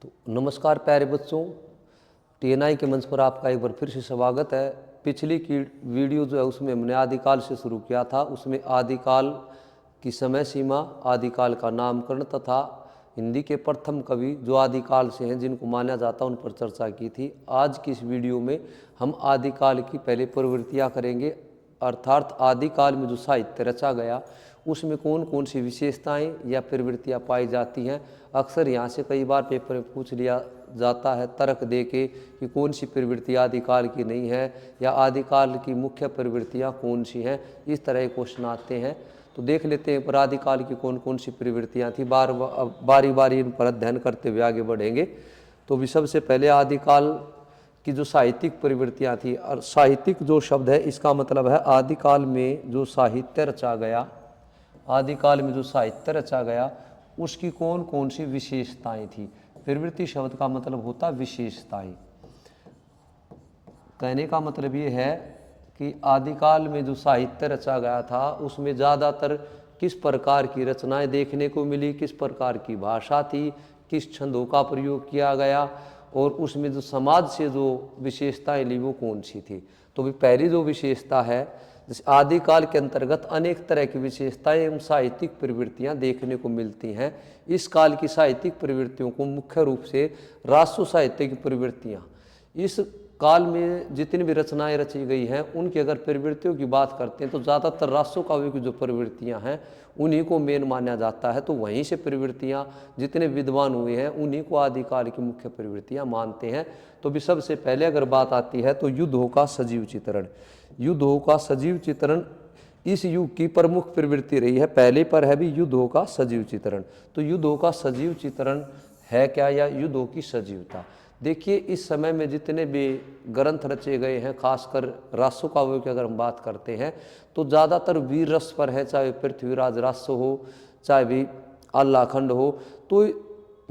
तो नमस्कार प्यारे बच्चों, टीएनआई के मंच पर आपका एक बार फिर से स्वागत है। पिछली की वीडियो जो है उसमें हमने आदिकाल से शुरू किया था। उसमें आदिकाल की समय सीमा, आदिकाल का नामकरण तथा हिंदी के प्रथम कवि जो आदिकाल से हैं जिनको माना जाता है उन पर चर्चा की थी। आज की इस वीडियो में हम आदिकाल की पहले प्रवृत्तियाँ करेंगे, अर्थात आदिकाल में जो साहित्य रचा गया उसमें कौन कौन सी विशेषताएं या प्रवृत्तियां पाई जाती हैं। अक्सर यहाँ से कई बार पेपर में पूछ लिया जाता है तर्क दे के कि कौन सी प्रवृत्ति आदिकाल की नहीं है या आदिकाल की मुख्य प्रवृत्तियां कौन सी हैं। इस तरह के क्वेश्चन आते हैं, तो देख लेते हैं पर आदिकाल की कौन कौन सी प्रवृत्तियाँ थी। बारी बारी इन पर अध्ययन करते हुए आगे बढ़ेंगे। तो भी सबसे पहले आदिकाल की जो साहित्यिक प्रवृत्तियाँ थी, और साहित्यिक जो शब्द है इसका मतलब है आदिकाल में जो साहित्य रचा गया, आदिकाल में जो साहित्य रचा गया उसकी कौन कौन सी विशेषताएं थी। प्रवृत्ति शब्द का मतलब होता विशेषताएं। कहने का मतलब ये है कि आदिकाल में जो साहित्य रचा गया था उसमें ज़्यादातर किस प्रकार की रचनाएं देखने को मिली, किस प्रकार की भाषा थी, किस छंदों का प्रयोग किया गया, और उसमें जो समाज से जो विशेषताएं ली वो कौन सी थी। तो भी पहली जो विशेषता है, जैसे आदिकाल के अंतर्गत अनेक तरह की विशेषताएं एवं साहित्यिक प्रवृत्तियां देखने को मिलती हैं। इस काल की साहित्यिक प्रवृत्तियों को मुख्य रूप से राष्ट्र साहित्य की प्रवृत्तियां, इस काल में जितनी भी रचनाएं रची गई हैं उनकी अगर प्रवृत्तियों की बात करते हैं तो ज़्यादातर राष्ट्र काव्यों की जो प्रवृत्तियां हैं उन्हीं को मेन माना जाता है। तो वहीं से प्रवृत्तियां जितने विद्वान हुए हैं उन्हीं को आदिकाल की मुख्य प्रवृत्तियां मानते हैं। तो भी सबसे पहले अगर बात आती है तो युद्धों का सजीव चित्रण। युद्धों का सजीव चित्रण इस युग की प्रमुख प्रवृत्ति रही है। पहले पर है भी युद्धों का सजीव चित्रण। तो युद्धों का सजीव चित्रण है क्या, या युद्धों की सजीवता। देखिए इस समय में जितने भी ग्रंथ रचे गए हैं, खासकर रासो काव्यों की अगर हम बात करते हैं तो ज़्यादातर वीर रस पर है, चाहे पृथ्वीराज रासो हो चाहे भी आल्हाखंड हो। तो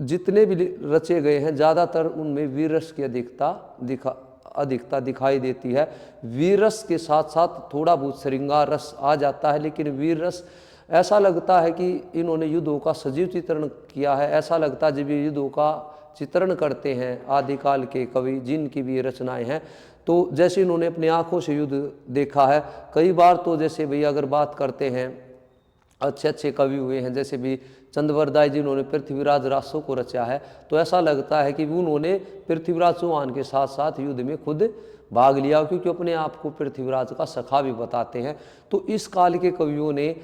जितने भी रचे गए हैं ज़्यादातर उनमें वीर रस की अधिकता दिखाई देती है। वीर रस के साथ साथ थोड़ा बहुत श्रृंगार रस आ जाता है, लेकिन वीर रस ऐसा लगता है कि इन्होंने युद्धों का सजीव चित्रण किया है। ऐसा लगता है जब ये युद्धों का चित्रण करते हैं आदिकाल के कवि जिनकी भी रचनाएं हैं, तो जैसे इन्होंने अपनी आंखों से युद्ध देखा है। कई बार तो जैसे भाई अगर बात करते हैं अच्छे अच्छे कवि हुए हैं, जैसे भी चंद्रवरदाई जी उन्होंने पृथ्वीराज रासो को रचा है, तो ऐसा लगता है कि उन्होंने पृथ्वीराज चौहान के साथ साथ युद्ध में खुद भाग लिया, क्योंकि अपने आप को पृथ्वीराज का सखा भी बताते हैं। तो इस काल के कवियों ने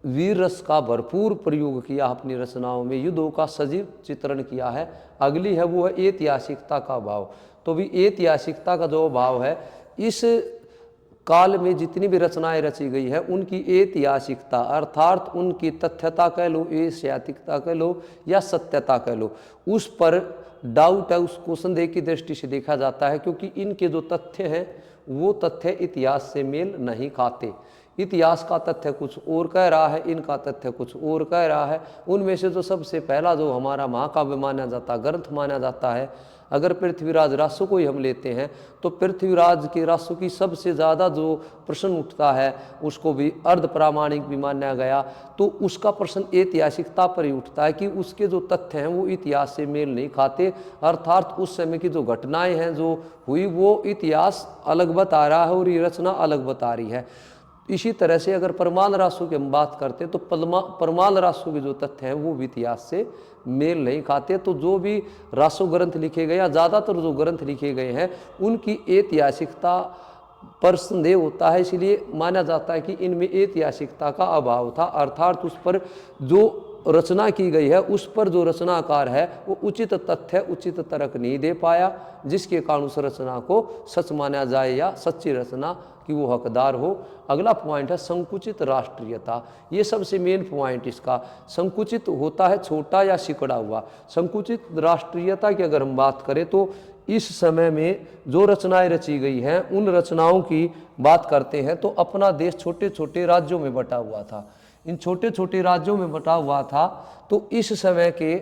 वीर रस का भरपूर प्रयोग किया अपनी रचनाओं में, युद्धों का सजीव चित्रण किया है। अगली है वो है ऐतिहासिकता का भाव। तो भी ऐतिहासिकता का जो भाव है, इस काल में जितनी भी रचनाएं रची गई है उनकी ऐतिहासिकता अर्थात उनकी तथ्यता कह लो, ऐतिहासिकता कह लो या सत्यता कह लो, उस पर डाउट है, उसको संदेह की दृष्टि से देखा जाता है। क्योंकि इनके जो तथ्य हैं वो तथ्य इतिहास से मेल नहीं खाते। इतिहास का तथ्य कुछ और कह रहा है, इनका तथ्य कुछ और कह रहा है। उनमें से जो सबसे पहला जो हमारा महाकाव्य माना जाता, ग्रंथ माना जाता है, अगर पृथ्वीराज रासो को ही हम लेते हैं तो पृथ्वीराज के रासो की सबसे ज़्यादा जो प्रश्न उठता है उसको भी अर्ध प्रामाणिक भी माना गया। तो उसका प्रश्न ऐतिहासिकता पर ही उठता है कि उसके जो तथ्य हैं वो इतिहास से मेल नहीं खाते, अर्थात उस समय की जो घटनाएं हैं जो हुई वो इतिहास अलग बता रहा है और ये रचना अलग बता रही है। इसी तरह से अगर परमाल रासो की हम बात करते हैं तो परमाल रासो के जो तथ्य हैं वो भी इतिहास से मेल नहीं खाते। तो जो भी रासो ग्रंथ लिखे गए या ज़्यादातर जो ग्रंथ लिखे गए हैं उनकी ऐतिहासिकता पर संदेह होता है, इसलिए माना जाता है कि इनमें ऐतिहासिकता का अभाव था। अर्थात उस पर जो रचना की गई है उस पर जो रचनाकार है वो उचित तथ्य उचित तर्क नहीं दे पाया, जिसके कारण उस रचना को सच माना जाए या सच्ची रचना कि वो हकदार हो। अगला पॉइंट है संकुचित राष्ट्रीयता। ये सबसे मेन पॉइंट इसका। संकुचित होता है छोटा या सिकड़ा हुआ। संकुचित राष्ट्रीयता की अगर हम बात करें तो इस समय में जो रचनाएं रची गई हैं उन रचनाओं की बात करते हैं तो अपना देश छोटे छोटे राज्यों में बटा हुआ था। इन छोटे छोटे राज्यों में बटा हुआ था। तो इस समय के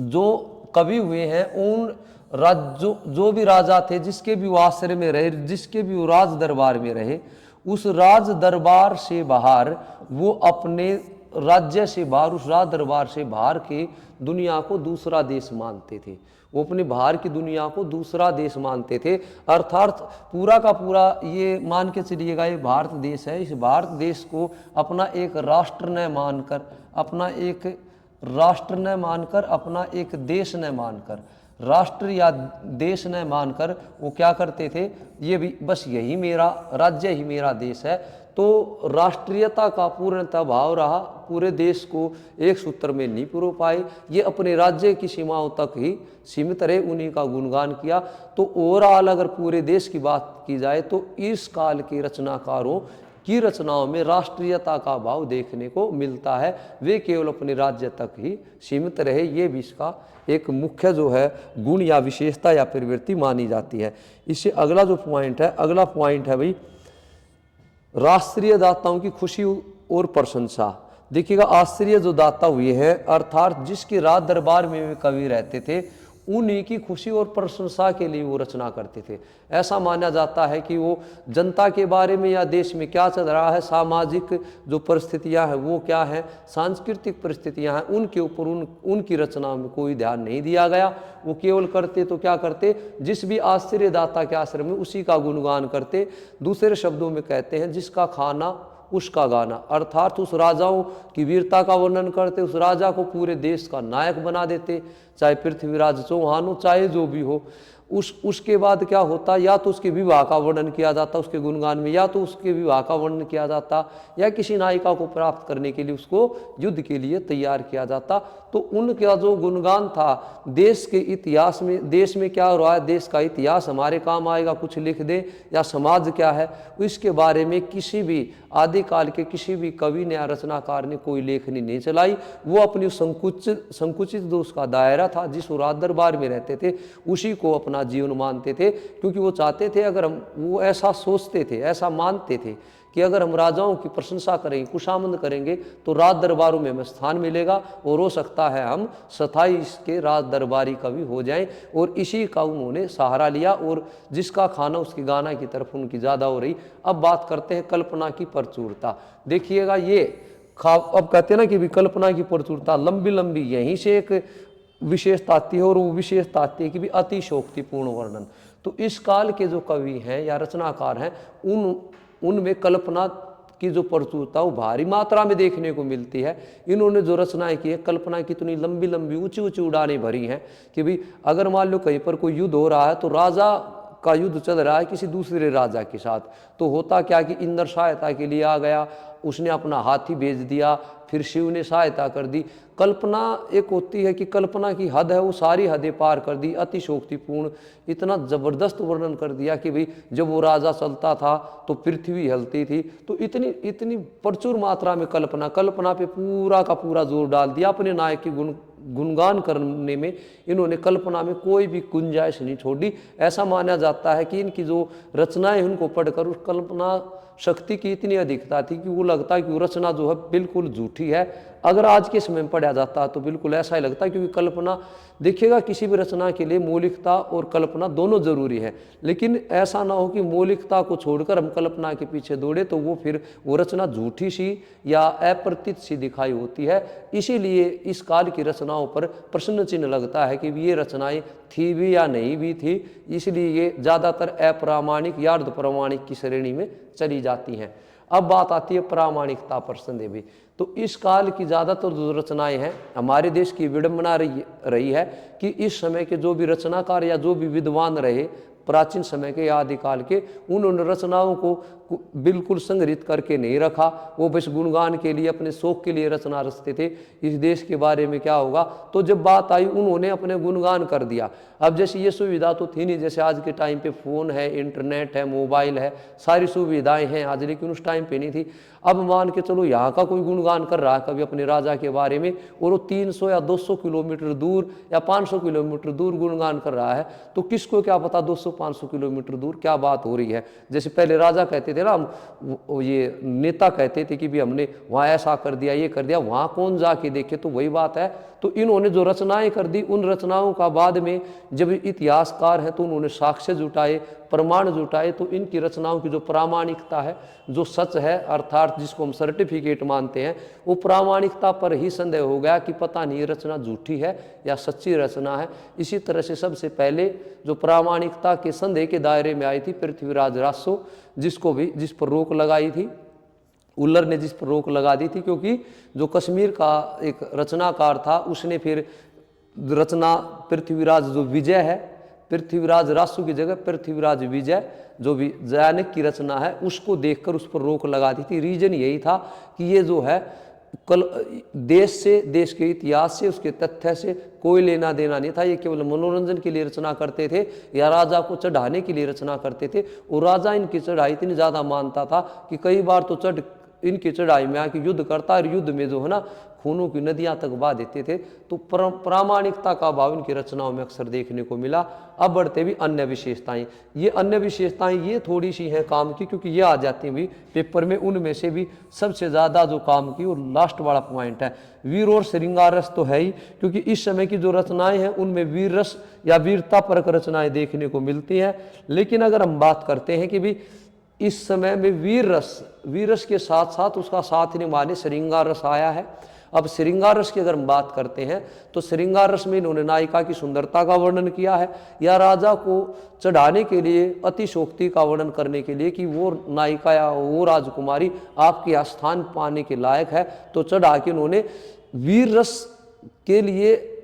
जो कवि हुए हैं उन राज्यों जो भी राजा थे, जिसके भी वो आश्रय में रहे, जिसके भी वो राज दरबार में रहे, उस राज दरबार से बाहर वो अपने राज्य से बाहर, उस राज दरबार से बाहर के दुनिया को दूसरा देश मानते थे। वो अपने बाहर की दुनिया को दूसरा देश मानते थे। अर्थात पूरा का पूरा ये मान के चलिएगा, ये भारत देश है, इस भारत देश को अपना एक राष्ट्र न मानकर, अपना एक राष्ट्र न मानकर, अपना एक देश न मानकर, राष्ट्र या देश न मानकर वो क्या करते थे, ये भी बस यही मेरा राज्य ही मेरा देश है। तो राष्ट्रीयता का पूर्णतः भाव रहा, पूरे देश को एक सूत्र में नहीं पिरो पाए, ये अपने राज्य की सीमाओं तक ही सीमित रहे, उन्हीं का गुणगान किया। तो ओवरऑल अगर पूरे देश की बात की जाए तो इस काल के रचनाकारों की रचनाओं में राष्ट्रीयता का भाव देखने को मिलता है। वे केवल अपने राज्य तक ही सीमित रहे, ये भी इसका एक मुख्य जो है गुण या विशेषता या प्रवृत्ति मानी जाती है। इससे अगला जो पॉइंट है, अगला पॉइंट है भाई राष्ट्रीय दाताओं की खुशी और प्रशंसा। देखिएगा, आश्चर्य जो दाता हुए हैं, अर्थात जिसके राज दरबार में वे कवि रहते थे, उन्हीं की खुशी और प्रशंसा के लिए वो रचना करते थे। ऐसा माना जाता है कि वो जनता के बारे में या देश में क्या चल रहा है, सामाजिक जो परिस्थितियां हैं वो क्या हैं, सांस्कृतिक परिस्थितियां हैं, उनके ऊपर उनकी रचना में कोई ध्यान नहीं दिया गया। वो केवल करते तो क्या करते, जिस भी आश्चर्यदाता के आश्रम में उसी का गुणगान करते। दूसरे शब्दों में कहते हैं जिसका खाना उसका गाना, अर्थात उस राजाओं की वीरता का वर्णन करते, उस राजा को पूरे देश का नायक बना देते, चाहे पृथ्वीराज चौहान हो, चाहे जो भी हो। उसके बाद क्या होता, या तो उसके विवाह का वर्णन किया जाता उसके गुणगान में, या तो उसके विवाह का वर्णन किया जाता, या किसी नायिका को प्राप्त करने के लिए उसको युद्ध के लिए तैयार किया जाता। तो उनका जो गुणगान था, देश के इतिहास में, देश में क्या हो रहा है, देश का इतिहास हमारे काम आएगा, कुछ लिख दे, या समाज क्या है, इसके बारे में किसी भी आदिकाल के किसी भी कवि ने या रचनाकार ने कोई लेखनी नहीं चलाई। वो अपनी संकुचित जो उसका दायरा था, जिस राज दरबार में रहते थे, उसी को अपना जीवन मानते थे। क्योंकि वो चाहते थे, अगर हम, वो ऐसा सोचते थे, ऐसा मानते थे कि अगर हम राजाओं की प्रशंसा करेंगे, खुशामद करेंगे, तो राज दरबारों में हमें स्थान मिलेगा और हो सकता है हम स्थायी इसके राज दरबारी कवि हो जाएं। और इसी का उन्होंने सहारा लिया, और जिसका खाना उसकी गाना की तरफ उनकी ज़्यादा हो रही। अब बात करते हैं कल्पना की प्रचुरता। देखिएगा, ये अब कहते हैं ना कि कल्पना की प्रचुरता लंबी लंबी, यहीं से एक विशेषता आती है, और वो विशेषता आती है कि भी अतिशोक्तिपूर्ण वर्णन। तो इस काल के जो कवि हैं या रचनाकार हैं, उनमें कल्पना की जो प्रचुरता वो भारी मात्रा में देखने को मिलती है। इन्होंने जो रचनाएं की है, कल्पना की इतनी लंबी लंबी ऊंची ऊंची उड़ानें भरी हैं कि भाई अगर मान लो कहीं पर कोई युद्ध हो रहा है, तो राजा का युद्ध चल रहा है किसी दूसरे राजा के साथ, तो होता क्या कि इंद्र सहायता के लिए आ गया, उसने अपना हाथी भेज दिया, फिर शिव ने सहायता कर दी। कल्पना एक होती है कि कल्पना की हद है, वो सारी हदें पार कर दी, अतिशोक्तिपूर्ण, इतना ज़बरदस्त वर्णन कर दिया कि भाई जब वो राजा चलता था तो पृथ्वी हिलती थी। तो इतनी प्रचुर मात्रा में कल्पना पे पूरा का पूरा जोर डाल दिया। अपने नायक की गुणगान करने में इन्होंने कल्पना में कोई भी गुंजाइश नहीं छोड़ी। ऐसा माना जाता है कि इनकी जो रचनाएं उनको पढ़कर उस कल्पना शक्ति की इतनी अधिकता थी कि वो लगता है कि वो रचना जो है बिल्कुल झूठी है। अगर आज के समय में पढ़ा जाता है तो बिल्कुल ऐसा ही लगता है, क्योंकि कल्पना, देखिएगा, किसी भी रचना के लिए मौलिकता और कल्पना दोनों जरूरी है। लेकिन ऐसा ना हो कि मौलिकता को छोड़कर हम कल्पना के पीछे दौड़े, तो वो फिर वो रचना झूठी सी या अप्रतीत सी दिखाई होती है। इसीलिए इस काल की रचनाओं पर प्रश्न चिन्ह लगता है कि ये रचनाएं थी भी या नहीं भी थी। इसलिए ये ज़्यादातर अप्रामाणिक या अर्ध प्रमाणिक की श्रेणी में चली जाती हैं। अब बात आती है प्रामाणिकता पर संदेह भी। तो इस काल की ज़्यादातर जो रचनाएं हैं, हमारे देश की विडंबना रही है कि इस समय के जो भी रचनाकार या जो भी विद्वान रहे, प्राचीन समय के या आदिकाल के, उन्होंने रचनाओं को बिल्कुल संग्रहित करके नहीं रखा। वो बस गुणगान के लिए, अपने शौक के लिए रचना रचते थे, इस देश के बारे में क्या होगा। तो जब बात आई, उन्होंने अपने गुणगान कर दिया। अब जैसे ये सुविधा तो थी नहीं, जैसे आज के टाइम पे फ़ोन है, इंटरनेट है, मोबाइल है, सारी सुविधाएं हैं आज, लेकिन उस टाइम पे नहीं थी। अब मान के चलो यहाँ का कोई गुणगान कर रहा है कभी अपने राजा के बारे में, और वो 300 या 200 किलोमीटर दूर या 500 किलोमीटर दूर गुणगान कर रहा है, तो किसको क्या पता 200 400-500 किलोमीटर दूर क्या बात हो रही है। जैसे पहले राजा कहते थे ना, ये नेता कहते थे कि भी हमने वहाँ ऐसा कर दिया, ये कर दिया, वहाँ कौन जाके देखे। तो वही बात है। तो इन्होंने जो रचनाएं कर दी, उन रचनाओं का बाद में जब इतिहासकार हैं तो उन्होंने साक्ष्य जुटाए, प्रमाण जुटाए, तो इनकी रचनाओं की जो प्रामाणिकता है, जो सच है, अर्थात जिसको हम सर्टिफिकेट मानते हैं, वो प्रामाणिकता पर ही संदेह हो गया कि पता नहीं ये रचना झूठी है या सच्ची रचना है। इसी तरह से सबसे पहले जो प्रामाणिकता के संदेह के दायरे में आई थी पृथ्वीराज रासो, जिस पर रोक लगाई थी, उल्लर ने जिस पर रोक लगा दी थी, क्योंकि जो कश्मीर का एक रचनाकार था उसने फिर रचना पृथ्वीराज जो विजय है, पृथ्वीराज रासो की जगह पृथ्वीराज विजय जो वैज्ञानिक की रचना है उसको देखकर उस पर रोक लगा दी थी। रीजन यही था कि ये जो है कल देश से, देश के इतिहास से, उसके तथ्य से कोई लेना देना नहीं था। ये केवल मनोरंजन के लिए रचना करते थे या राजा को चढ़ाने के लिए रचना करते थे। और राजा इनकी चढ़ाई इतनी ज़्यादा मानता था कि कई बार तो इनकी चढ़ाई में आके युद्ध करता, और युद्ध में जो है ना खूनों की नदियां तक बहा देते थे। तो प्रामाणिकता का अभाव इनकी रचनाओं में अक्सर देखने को मिला। अब बढ़ते भी अन्य विशेषताएं। ये अन्य विशेषताएं ये थोड़ी सी हैं काम की, क्योंकि ये आ जाती भी पेपर में। उनमें से भी सबसे ज़्यादा जो काम की वो लास्ट वाला पॉइंट है, वीर और श्रृंगार रस तो है ही, क्योंकि इस समय की जो रचनाएं हैं उनमें वीर रस या वीरता परक रचनाएं देखने को मिलती हैं। लेकिन अगर हम बात करते हैं कि भी इस समय में वीर रस के साथ साथ उसका साथ निभाने श्रृंगार रस आया है। अब श्रृंगार रस की अगर हम बात करते हैं तो श्रृंगार रस में इन्होंने नायिका की सुंदरता का वर्णन किया है, या राजा को चढ़ाने के लिए अतिशोक्ति का वर्णन करने के लिए कि वो नायिका या वो राजकुमारी आपके स्थान पाने के लायक है, तो चढ़ा के उन्होंने वीर रस के लिए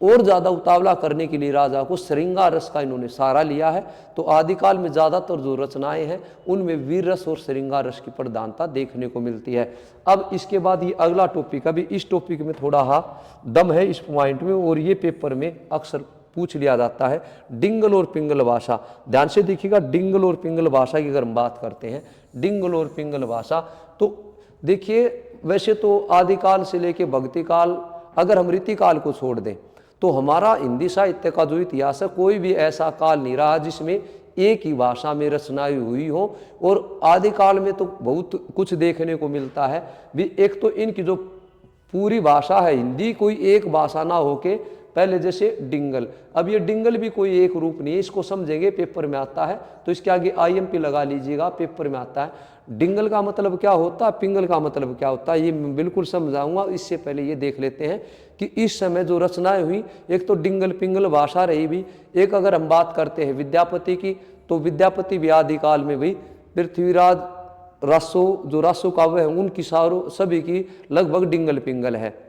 और ज़्यादा उतावला करने के लिए राजा को श्रृंगार रस का इन्होंने सहारा लिया है। तो आदिकाल में ज़्यादातर जो रचनाएं हैं उनमें वीर रस और श्रृंगार रस की प्रधानता देखने को मिलती है। अब इसके बाद ये अगला टॉपिक, अभी इस टॉपिक में थोड़ा दम है इस पॉइंट में, और ये पेपर में अक्सर पूछ लिया जाता है, डिंगल और पिंगल भाषा। ध्यान से देखिएगा, डिंगल और पिंगल भाषा की अगर हम बात करते हैं, डिंगल और पिंगल भाषा, तो देखिए वैसे तो आदिकाल से लेके भक्ति काल, अगर हम रीतिकाल को छोड़ दें तो हमारा हिंदी साहित्य का जो इतिहास है, कोई भी ऐसा काल नहीं रहा जिसमें एक ही भाषा में रचनाएं हुई हो। और आदिकाल में तो बहुत कुछ देखने को मिलता है भी। एक तो इनकी जो पूरी भाषा है हिंदी, कोई एक भाषा ना होके, पहले जैसे डिंगल, अब ये डिंगल भी कोई एक रूप नहीं है, इसको समझेंगे पेपर में आता है, तो इसके आगे IMP लगा लीजिएगा, पेपर में आता है। डिंगल का मतलब क्या होता है, पिंगल का मतलब क्या होता है, ये मैं बिल्कुल समझाऊंगा। इससे पहले ये देख लेते हैं कि इस समय जो रचनाएं हुई, एक तो डिंगल पिंगल भाषा रही भी, एक अगर हम बात करते हैं विद्यापति की, तो विद्यापति भी आदिकाल में भी पृथ्वीराज रासो, जो रासो काव्य है उनकी सभी की लगभग डिंगल पिंगल है।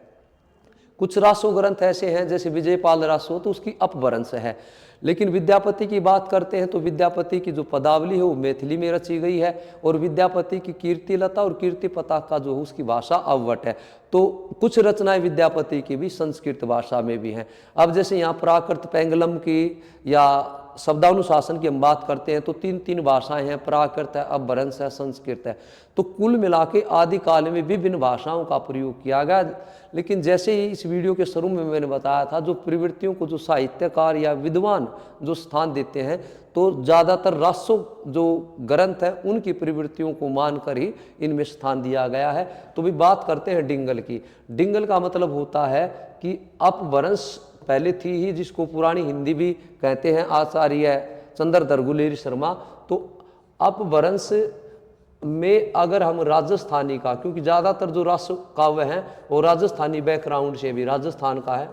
कुछ रासो ग्रंथ ऐसे हैं जैसे विजयपाल रासो, तो उसकी अपभ्रंश है। लेकिन विद्यापति की बात करते हैं तो विद्यापति की जो पदावली है वो मैथिली में रची गई है, और विद्यापति की कीर्तिलता और कीर्तिपता का जो उसकी भाषा अवट है। तो कुछ रचनाएं विद्यापति की भी संस्कृत भाषा में भी हैं। अब जैसे यहाँ प्राकृत पेंगलम की या शब्दानुशासन की हम बात करते हैं तो तीन भाषाएं हैं, प्राकृत है, अपभ्रंश है, संस्कृत है। तो कुल मिला के आदिकाल में विभिन्न भाषाओं का प्रयोग किया गया। लेकिन जैसे ही इस वीडियो के शुरू में मैंने बताया था, जो प्रवृत्तियों को जो साहित्यकार या विद्वान जो स्थान देते हैं, तो ज़्यादातर रासो जो ग्रंथ है उनकी प्रवृत्तियों को मानकर ही इनमें स्थान दिया गया है। तो भी बात करते हैं डिंगल की। डिंगल का मतलब होता है कि अपभ्रंश पहले थी ही, जिसको पुरानी हिंदी भी कहते हैं आचार्य चंद्रधर गुलेरी शर्मा। तो अपभ्रंश में अगर हम राजस्थानी का, क्योंकि ज़्यादातर जो रास काव्य हैं वो राजस्थानी बैकग्राउंड से भी, राजस्थान का है,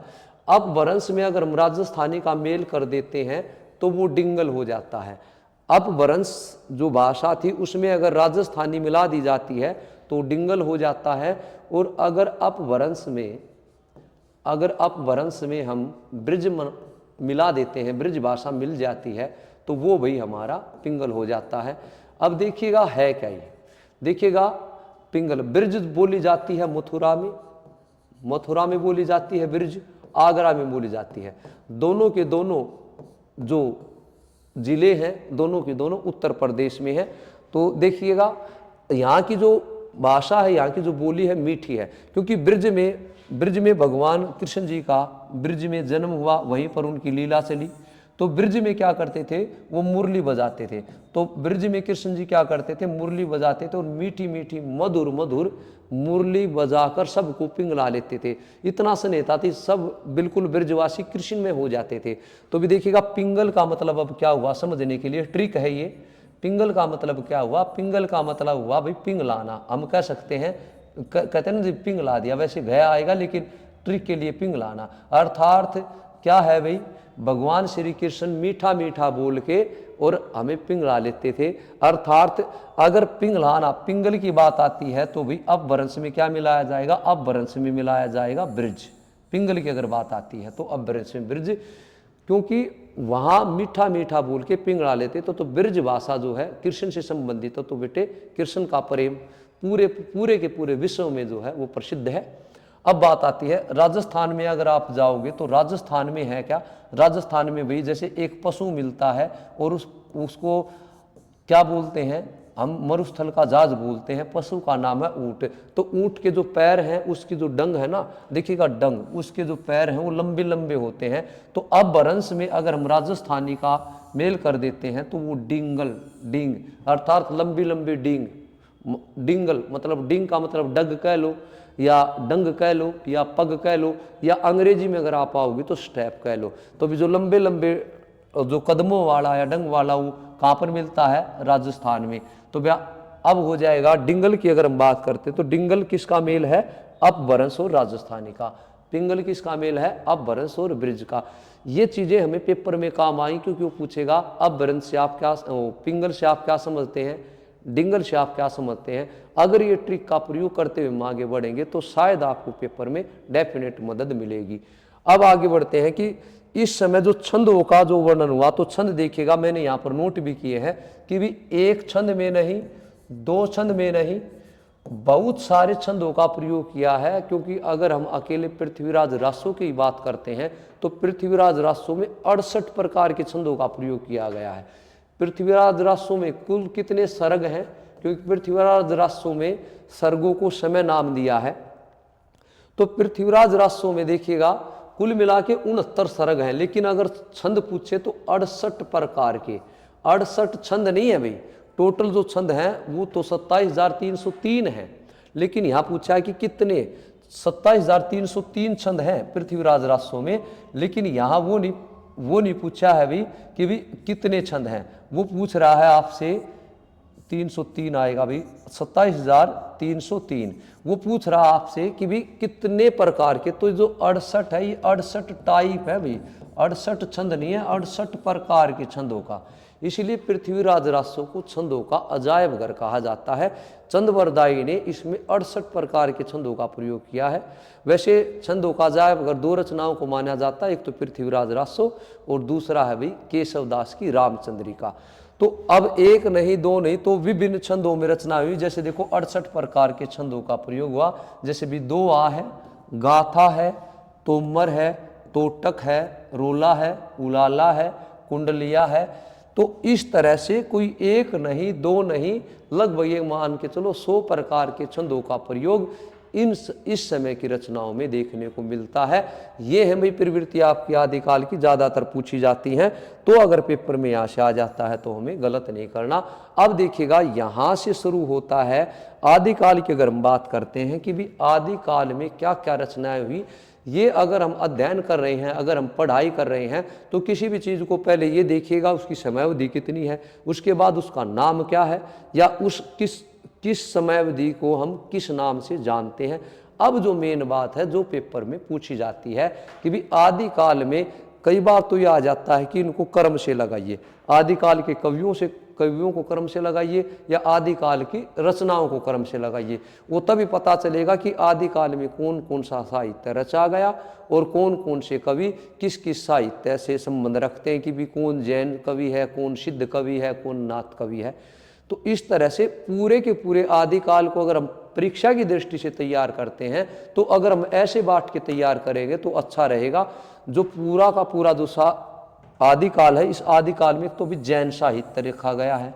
अपभ्रंश में अगर हम राजस्थानी का मेल कर देते हैं तो वो डिंगल हो जाता है। अपभ्रंश जो भाषा थी उसमें अगर राजस्थानी मिला दी जाती है तो डिंगल हो जाता है। और अगर अपभ्रंश में हम ब्रिज मिला देते हैं, ब्रिज भाषा मिल जाती है, तो वो भाई हमारा पिंगल हो जाता है। अब देखिएगा है क्या ये, देखिएगा पिंगल, ब्रिज बोली जाती है मथुरा में बोली जाती है ब्रिज, आगरा में बोली जाती है। दोनों के दोनों जो जिले हैं, दोनों के दोनों उत्तर प्रदेश में है। तो देखिएगा यहाँ की जो भाषा है, यहाँ की जो बोली है मीठी है, क्योंकि ब्रिज में भगवान कृष्ण जी का ब्रिज में जन्म हुआ, वहीं पर उनकी लीला चली। तो ब्रज में क्या करते थे, वो मुरली बजाते थे। तो ब्रज में कृष्ण जी क्या करते थे, मुरली बजाते थे और मीठी मीठी मधुर मधुर मुरली बजाकर सबको पिंगला लेते थे। इतना स्नेह था, सब बिल्कुल ब्रजवासी कृष्ण में हो जाते थे। तो भी देखिएगा पिंगल का मतलब अब क्या हुआ, समझने के लिए ट्रिक है ये। पिंगल का मतलब क्या हुआ, पिंगल का मतलब हुआ भाई पिंगलाना। हम कह सकते हैं, कहते हैं ना जी पिंगला दिया, वैसे गया आएगा लेकिन ट्रिक के लिए पिंगलाना। अर्थात क्या है भाई, भगवान श्री कृष्ण मीठा मीठा बोल के और हमें पिंगला लेते थे। अर्थात अगर पिंगलाना, पिंगल की बात आती है तो भी अब वरंश में क्या मिलाया जाएगा, अब वरंश में मिलाया जाएगा ब्रज। पिंगल की अगर बात आती है तो अब वरंश में ब्रज, क्योंकि वहाँ मीठा मीठा बोल के पिंगला लेते। तो ब्रज भाषा जो है कृष्ण से संबंधित है, तो बेटे कृष्ण का प्रेम पूरे के पूरे विश्व में जो है वो प्रसिद्ध है। अब बात आती है राजस्थान में, अगर आप जाओगे तो राजस्थान में है क्या, राजस्थान में भी जैसे एक पशु मिलता है और उसको क्या बोलते हैं हम, मरुस्थल का जाज बोलते हैं, पशु का नाम है ऊंट। तो ऊंट के जो पैर हैं, उसकी जो डंग है ना, देखिएगा डंग, उसके जो पैर हैं वो लंबे लंबे होते हैं। तो अब वरंश में अगर हम राजस्थानी का मेल कर देते हैं तो वो डिंगल, डिंग अर्थात लंबी लंबी डिंग, डिंगल मतलब डिंग का मतलब डग कह लो या डंग कह लो या पग कह लो, या अंग्रेजी में अगर आप आओगे तो स्टेप कह लो। तो भी जो लंबे लंबे जो कदमों वाला या डंग वाला वो कहाँ पर मिलता है, राजस्थान में। तो भैया अब हो जाएगा डिंगल की अगर हम बात करते तो डिंगल किसका मेल है, अपभ्रंश और राजस्थानी का। पिंगल किसका मेल है, अपभ्रंश और ब्रिज का। ये चीजें हमें पेपर में काम आई, क्योंकि वो पूछेगा अपभ्रंश से आप क्या, पिंगल से आप क्या समझते हैं, डिंगल से आप क्या समझते हैं। अगर ये ट्रिक का प्रयोग करते हुए हम आगे बढ़ेंगे तो शायद आपको पेपर में डेफिनेट मदद मिलेगी। अब आगे बढ़ते हैं कि इस समय जो छंदों का जो वर्णन हुआ, तो छंद देखिएगा मैंने यहाँ पर नोट भी किए हैं कि भी एक छंद में नहीं, दो छंद में नहीं, बहुत सारे छंदों का प्रयोग किया है। क्योंकि अगर हम अकेले पृथ्वीराज रासों की बात करते हैं तो पृथ्वीराज रासों में 68 प्रकार के छंदों का प्रयोग किया गया है। पृथ्वीराज रासों में कुल कितने सर्ग हैं, क्योंकि पृथ्वीराज रासों में सर्गों को समय नाम दिया है। तो पृथ्वीराज रासों में देखिएगा कुल मिला के 69 सर्ग हैं, लेकिन अगर छंद पूछे तो 68 प्रकार के, 68 छंद नहीं है भाई, टोटल जो छंद हैं वो तो 27,303 हैं। लेकिन यहाँ पूछा है कि कितने, 27,303 छंद हैं पृथ्वीराज रासों में, लेकिन यहाँ वो नहीं पूछा है भाई कि भाई कितने छंद हैं। वो पूछ रहा है आपसे 303 आएगा भाई, 27,303। वो पूछ रहा आपसे कि भाई कितने प्रकार के, तो जो 68 है ये 68 टाइप है भाई, 68 छंद नहीं है, 68 प्रकार के छंदों का। इसलिए पृथ्वीराज रासों को छंदों का अजायब घर कहा जाता है। चंद्रवरदाई ने इसमें 68 प्रकार के छंदों का प्रयोग किया है। वैसे छंदों का अजायब घर दो रचनाओं को माना जाता है, एक तो पृथ्वीराज रासों और दूसरा है भाई केशवदास की रामचंद्रिका। तो अब एक नहीं दो नहीं, तो विभिन्न छंदों में रचना हुई। जैसे देखो 68 प्रकार के छंदों का प्रयोग हुआ। जैसे भी दो आ है, गाथा है, तोमर है, तोटक है, रोला है, उलाला है, कुंडलिया है। तो इस तरह से कोई एक नहीं दो नहीं, लगभग ये मान के चलो 100 प्रकार के छंदों का प्रयोग इस समय की रचनाओं में देखने को मिलता है। ये है भाई प्रवृत्ति आपकी आदिकाल की ज़्यादातर पूछी जाती हैं। तो अगर पेपर में यहाँ से आ जाता है तो हमें गलत नहीं करना। अब देखिएगा यहाँ से शुरू होता है आदिकाल की। अगर हम बात करते हैं कि भी आदिकाल में क्या क्या रचनाएं हुई, ये अगर हम अध्ययन कर रहे हैं, अगर हम पढ़ाई कर रहे हैं, तो किसी भी चीज़ को पहले ये देखिएगा उसकी समयावधि कितनी है, उसके बाद उसका नाम क्या है, या उस किस समयावधि को हम किस नाम से जानते हैं। अब जो मेन बात है जो पेपर में पूछी जाती है कि भी आदिकाल में कई बार तो ये आ जाता है कि इनको कर्म से लगाइए, आदिकाल के कवियों को कर्म से लगाइए या आदिकाल की रचनाओं को कर्म से लगाइए। वो तभी पता चलेगा कि आदिकाल में कौन कौन सा साहित्य रचा गया और कौन कौन से कवि किस किस साहित्य से संबंध रखते हैं, कि भी कौन जैन कवि है, कौन सिद्ध कवि है, कौन नाथ कवि है। तो इस तरह से पूरे के पूरे आदिकाल को अगर हम परीक्षा की दृष्टि से तैयार करते हैं, तो अगर हम ऐसे बांट के तैयार करेंगे तो अच्छा रहेगा। जो पूरा का पूरा जो आदिकाल है, इस आदिकाल में तो भी जैन साहित्य रखा गया है।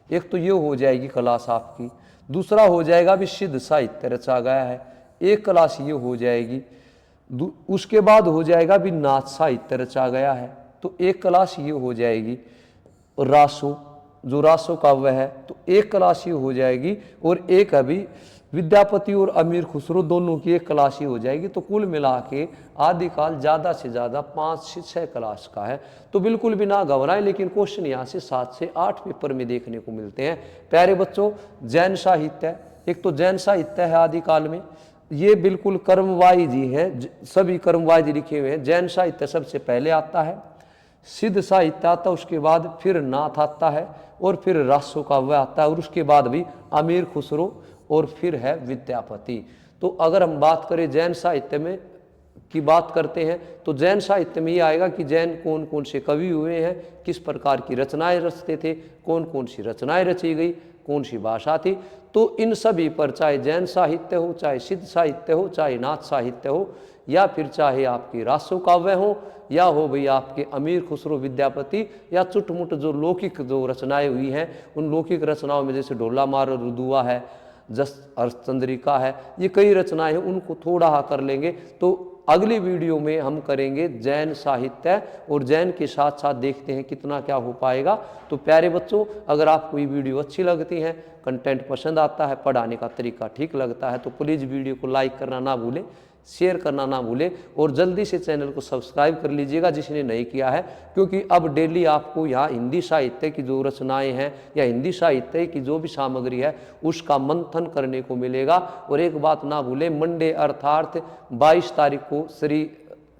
एक तो ये हो जाएगी क्लास आपकी, दूसरा हो जाएगा भी सिद्ध साहित्य रचा गया है, एक क्लास ये हो जाएगी। उसके बाद हो जाएगा भी नाथ साहित्य रचा गया है, तो एक क्लास ये हो जाएगी रासो, जो रासो काव्य है तो एक क्लास ये हो जाएगी, और एक अभी विद्यापति और अमीर खुसरो दोनों की एक क्लास ही हो जाएगी। तो कुल मिला के आदिकाल ज़्यादा से ज़्यादा 5 से 6 क्लास का है। तो बिल्कुल भी ना घबराएं, लेकिन क्वेश्चन यहाँ से 7 से 8 पेपर में देखने को मिलते हैं। प्यारे बच्चों, जैन साहित्य, एक तो जैन साहित्य है आदिकाल में, ये बिल्कुल कर्मवाई जी हैं, सभी कर्मवाई जी लिखे हुए हैं। जैन साहित्य सबसे पहले आता है, सिद्ध साहित्य आता है, उसके बाद फिर नाथ आता है, और फिर रासो काव्य आता है, और उसके बाद भी अमीर खुसरो, और फिर है विद्यापति। तो अगर हम बात करें जैन साहित्य में की बात करते हैं तो जैन साहित्य में ये आएगा कि जैन कौन कौन से कवि हुए हैं, किस प्रकार की रचनाएं रचते थे, कौन कौन सी रचनाएं रची गई, कौन सी भाषा थी। तो इन सभी पर, चाहे जैन साहित्य हो, चाहे सिद्ध साहित्य हो, चाहे नाथ साहित्य हो, या फिर चाहे आपकी रासो काव्य हो, या हो भाई आपके अमीर खुसरो विद्यापति, या चुटमुट जो लौकिक जो रचनाएं हुई हैं, उन लौकिक रचनाओं में जैसे ढोला मार रुदुआ है, जस अर्चंद्रिका है, ये कई रचनाएं हैं, उनको थोड़ा कर लेंगे। तो अगली वीडियो में हम करेंगे जैन साहित्य, और जैन के साथ साथ देखते हैं कितना क्या हो पाएगा। तो प्यारे बच्चों, अगर आपको ये वीडियो अच्छी लगती है, कंटेंट पसंद आता है, पढ़ाने का तरीका ठीक लगता है, तो प्लीज़ वीडियो को लाइक करना ना भूलें, शेयर करना ना भूलें, और जल्दी से चैनल को सब्सक्राइब कर लीजिएगा जिसने नहीं किया है, क्योंकि अब डेली आपको यहाँ हिंदी साहित्य की जो रचनाएं हैं या हिंदी साहित्य की जो भी सामग्री है उसका मंथन करने को मिलेगा। और एक बात ना भूलें, मंडे अर्थात 22 तारीख को श्री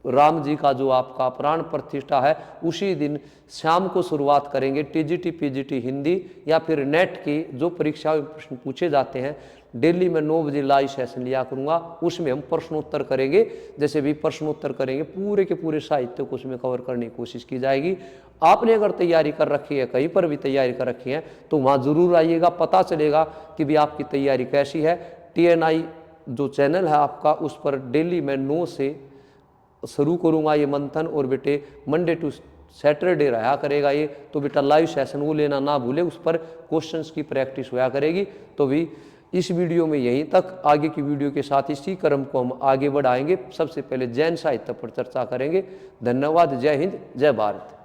राम जी का जो आपका प्राण प्रतिष्ठा है, उसी दिन शाम को शुरुआत करेंगे टीजीटी पीजीटी हिंदी या फिर नेट की जो परीक्षा प्रश्न पूछे जाते हैं। डेली मैं 9 बजे लाइव सेशन लिया करूँगा, उसमें हम प्रश्नोत्तर करेंगे। जैसे भी प्रश्नोत्तर करेंगे, पूरे के पूरे साहित्य को उसमें कवर करने की कोशिश की जाएगी। आपने अगर तैयारी कर रखी है, कहीं पर भी तैयारी कर रखी है, तो वहाँ ज़रूर आइएगा, पता चलेगा कि भी आपकी तैयारी कैसी है। TNI जो चैनल है आपका, उस पर डेली मैं 9 से शुरू करूँगा ये मंथन, और बेटे मंडे टू सैटरडे रहा करेगा ये। तो बेटा लाइव सेशन वो लेना ना भूले, उस पर क्वेश्चंस की प्रैक्टिस होया करेगी। तो भी इस वीडियो में यहीं तक, आगे की वीडियो के साथ इसी क्रम को हम आगे बढ़ाएंगे। सबसे पहले जैन साहित्य पर चर्चा करेंगे। धन्यवाद। जय हिंद, जय भारत।